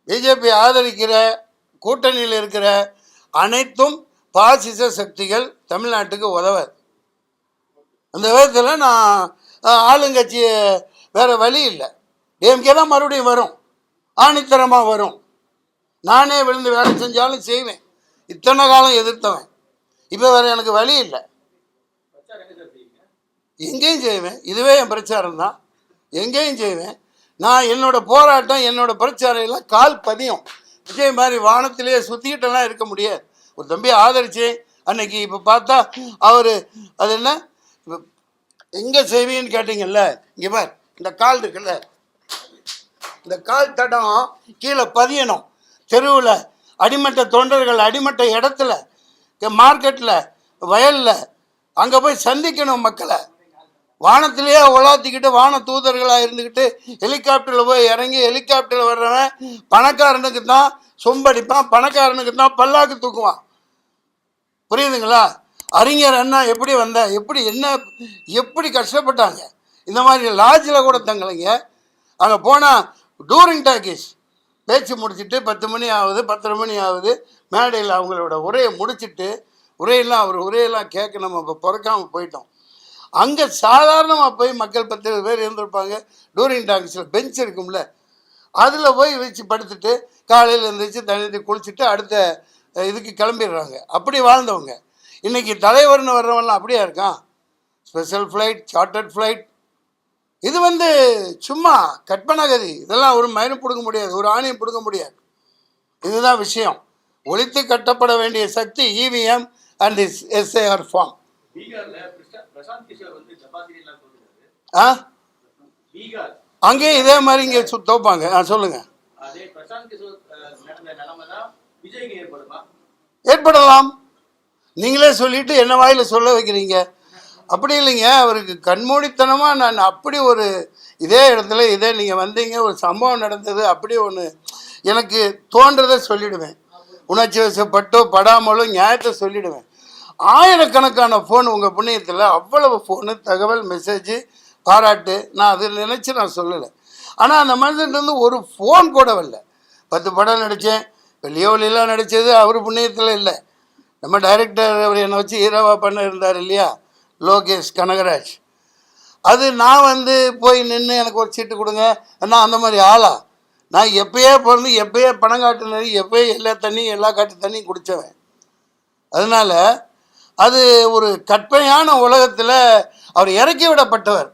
BJP ஆதரிக்கிற கூட்டணியில் இருக்கிற அனைத்தும் பாசிச சக்திகள் தமிழ்நாட்டுக்கு உதவாது. அந்த விதத்தில் நான் ஆளுங்கட்சி வேறு வழி இல்லை. டிஎம்கே தான் மறுபடியும் வரும், ஆணித்தரமாக வரும். நானே விழுந்து வேலை செஞ்சாலும் செய்வேன். இத்தனை காலம் எதிர்த்தவன். இப்போ வேறு எனக்கு வழி இல்லை. எங்கேயும் செய்வேன். இதுவே என் பிரச்சாரம் தான். எங்கேயும் செய்வேன். நான் என்னோட போராட்டம், என்னோட பிரச்சாரம் எல்லாம் கால் பதியும். விஜய் மாதிரி வானத்திலேயே சுற்றிக்கிட்டெல்லாம் இருக்க முடியாது. ஒரு தம்பி ஆதரிச்சேன் அன்னைக்கு. இப்போ பார்த்தா அவர் அது என்ன இப்போ எங்கே செய்வீன்னு கேட்டீங்கல்ல, இங்கே பார், இந்த கால் இருக்குல்ல, இந்த கால் தடம் கீழே பதியணும். தெருவில் அடிமட்ட தொண்டர்கள் அடிமட்ட இடத்துல, மார்க்கெட்டில், வயலில், அங்கே போய் சந்திக்கணும் மக்களை. வானத்திலேயே உலாத்திக்கிட்டு வான தூதர்களாக இருந்துக்கிட்டு ஹெலிகாப்டரில் போய் இறங்கி ஹெலிகாப்டரில் வர்றவன் பணக்காரனுக்கு தான் சொம்படிப்பான், பணக்காரனுக்கு தான் பல்லாக்கு தூக்குவான். புரியுதுங்களா? அறிஞர் அண்ணா எப்படி வந்த, எப்படி என்ன, எப்படி கஷ்டப்பட்டாங்க. இந்த மாதிரி லாட்ஜில் கூட தங்கலைங்க. அங்கே போனால் டூரிங் டாக்கீஸ் பேச்சு முடிச்சுட்டு 10 மணி ஆகுது, 10:30 மணி ஆகுது. மேடையில் அவங்களோட உரையை முடிச்சுட்டு அவர் உரையெல்லாம் கேட்க நம்ம இப்போ பிறக்காமல் போயிட்டோம். அங்கே சாதாரணமாக போய் மக்கள் 10 பேர் இருந்திருப்பாங்க. டூரிங் டாக்கீஸில் பெஞ்ச் இருக்கும்ல, அதில் போய் வச்சு படுத்துட்டு காலையில் எழுந்திரிச்சு தண்ணி குளிச்சுட்டு அடுத்த இதுக்கு கிளம்பிடுறாங்க. அப்படி வாழ்ந்தவங்க. இன்றைக்கி தலைவர்னு வர்றவங்களாம் அப்படியே இருக்கான். Special flight, chartered flight. இது சும்மா கற்பனகதி. இதெல்லாம் ஒரு மயிரும் பிடுங்க முடியாது, ஒரு ஆணையம் பிடுங்க முடியாது. இதுதான் விஷயம். ஒழித்து கட்டப்பட வேண்டிய சக்தி இவிஎம் அண்ட் எஸ்ஏஆர் ஃபார்ம். அங்கேயும் இதே மாதிரி இங்கே தோப்பாங்க. சொல்லுங்க. ஏற்படலாம். நீங்களே சொல்லிட்டு என்ன வாயில சொல்ல வைக்கிறீங்க? அப்படி இல்லைங்க. அவருக்கு கண்மூடித்தனமாக நான் அப்படி ஒரு இதே இடத்துல இதே நீங்கள் வந்தீங்க, ஒரு சம்பவம் நடந்தது, அப்படி ஒன்று எனக்கு தோன்றதை சொல்லிவிடுவேன். உணர்ச்சி வசப்பட்டோ படாமலோ நியாயத்தை சொல்லிவிடுவேன். ஆயிரக்கணக்கான ஃபோன் உங்கள் புண்ணியத்தில், அவ்வளவு ஃபோனு, தகவல், மெசேஜு, பாராட்டு. நான் அதை நினச்சி நான் சொல்லலை. ஆனால் அந்த மனிதன்லேருந்து ஒரு ஃபோன் கூட வரல. 10 படம் நடித்தேன், வெளியோலிலாம் நடித்தது அவர் புண்ணியத்தில் இல்லை. நம்ம டைரக்டர் அவர் என்னை வச்சு ஹீரோவாக பண்ண இருந்தார் இல்லையா, லோகேஷ் கனகராஜ். அது நான் போய் நின்று எனக்கு ஒரு சீட்டு கொடுங்க, நான் அந்த மாதிரி ஆளா? நான் எப்பயே பிறந்து எப்பயே பணம் காட்டுனது, எப்பயே எல்லா தண்ணியும் எல்லா காட்டு தண்ணியும் குடித்தவன். அதனால் அது ஒரு கற்பனையான உலகத்தில் அவர் இறக்கி விடப்பட்டவர்.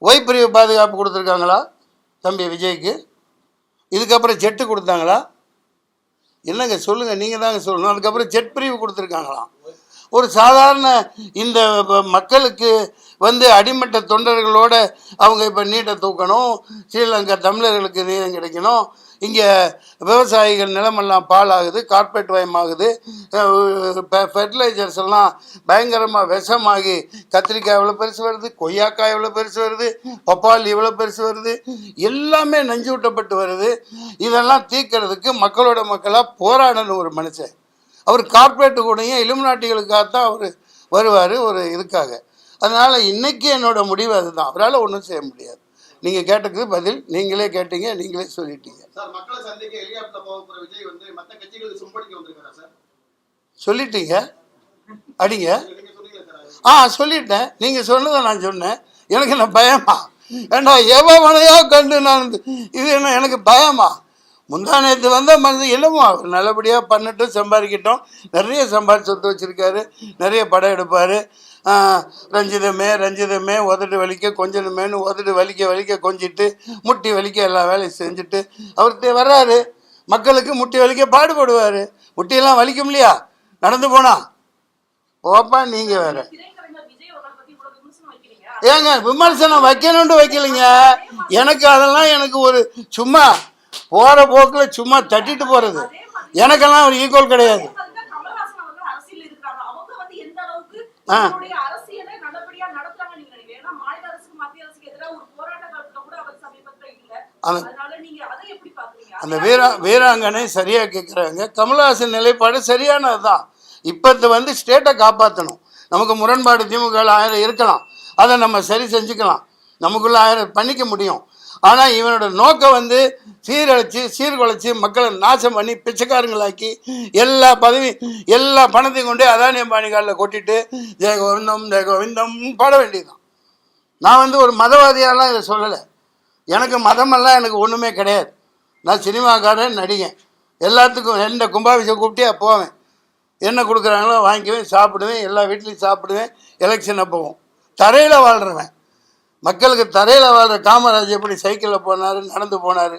ஓய்பிரிவு பாதுகாப்பு கொடுத்துருக்காங்களா தம்பி விஜய்க்கு? இதுக்கப்புறம் ஜெட்டு கொடுத்தாங்களா? என்னங்க சொல்லுங்கள், நீங்கள் தாங்க சொல்லணும். அதுக்கப்புறம் ஜெட் பிரிவு கொடுத்துருக்காங்களாம். ஒரு சாதாரண இந்த மக்களுக்கு அடிமட்ட தொண்டர்களோட அவங்க இப்போ நீட்டை தூக்கணும், ஸ்ரீலங்கா தமிழர்களுக்கு நீளம் கிடைக்கணும், இங்கே விவசாயிகள் நிலமெல்லாம் பாலாகுது, கார்பரேட் வயமாகுது, ஃபெர்டிலைசர்ஸ் எல்லாம் பயங்கரமாக விஷமாகி கத்திரிக்காய் எவ்வளோ பெருசு வருது, கொய்யாக்காய் எவ்வளோ பெருசு வருது, பப்பாளி எவ்வளோ பெருசு வருது, எல்லாமே நஞ்சு விட்டப்பட்டு வருது. இதெல்லாம் தீர்க்கறதுக்கு மக்களோட மக்களாக போராடணும் ஒரு மனுஷன். அவர் கார்பரேட்டு கூடயும் இலுமினாட்டிகளுக்காகத்தான் அவர் வருவார், ஒரு இதுக்காக. அதனால் இன்றைக்கி என்னோட முடிவு அதுதான். அவரால் ஒன்றும் செய்ய முடியாது. நீங்கள் கேட்டதுக்கு பதில் நீங்களே கேட்டீங்க, நீங்களே சொல்லிட்டீங்க. சொல்லிட்டீங்க, அடிங்க. சொல்லிட்டேன். நீங்கள் சொன்னதை நான் சொன்னேன். எனக்கு என்ன பயமா? ஏண்டா எவனையோ கண்டு நான் இது என்ன எனக்கு பயமா? முந்தானத்து மனது இல்லைமோ, அவர் நல்லபடியாக பண்ணட்டும், சம்பாதிக்கட்டும். நிறைய சம்பாதிச்சு சொத்து வச்சுருக்காரு, நிறைய படம் எடுப்பார். ரஞ்சிதமே உதட்டு வலிக்க கொஞ்சமேனு உதட்டு வலிக்க கொஞ்சிட்டு முட்டி வலிக்க எல்லா வேலையும் செஞ்சுட்டு அவர் வர்றாரு. மக்களுக்கு முட்டி வலிக்க பாடுபடுவார். முட்டியெல்லாம் வலிக்கும் இல்லையா நடந்து போனா? ஓப்பா நீங்கள் வேற ஏங்க விமர்சனம் வைக்கணும்னு வைக்கலைங்க. எனக்கு ஒரு சும்மா போகிற போக்கில் சும்மா தட்டிட்டு போகிறது. எனக்கெல்லாம் ஒரு ஈக்குவல் கிடையாது. அந்த வீராங்கனை சரியா கேட்குறாங்க. கமல்ஹாசன் நிலைப்பாடு சரியானது தான். இப்போ ஸ்டேட்டை காப்பாற்றணும். நமக்கு முரண்பாடு திமுக 1000 இருக்கலாம், அதை நம்ம சரி செஞ்சுக்கலாம், நமக்குள்ள 1000 பண்ணிக்க முடியும். ஆனால் இவனோட நோக்கம் சீர்குலைச்சி மக்களை நாசம் பண்ணி பிச்சைக்காரங்களாக்கி எல்லா பதவியும் எல்லா பணத்தையும் கொண்டு அதானி அம்பானி காலில் கொட்டிட்டு ஜெயகோவிந்தம் பாட வேண்டியதுதான். நான் வந்து ஒரு மதவாதியாலாம் இதை சொல்லலை. எனக்கு மதமெல்லாம் எனக்கு ஒன்றுமே கிடையாது. நான் சினிமாக்காரன், நடிகன். எல்லாத்துக்கும் எந்த கும்பாபிஷேகம் கூப்பிட்டே போவேன். என்ன கொடுக்குறாங்களோ வாங்கிக்குவேன், சாப்பிடுவேன், எல்லா வீட்லேயும் சாப்பிடுவேன். எலெக்ஷன் அப்போவும் தரையில் வாழ்கிறவன். மக்களுக்கு தரையில் வாழ்கிற காமராஜ் எப்படி சைக்கிளில் போனார், நடந்து போனார்,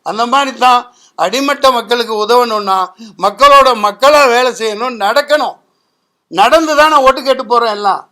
அந்த மாதிரி தான் அடிமட்ட மக்களுக்கு உதவணும்னா மக்களோட மக்களாக வேலை செய்யணும், நடக்கணும். நடந்து தான் நான் ஓட்டு கேட்டு போகிறேன் எல்லாம்.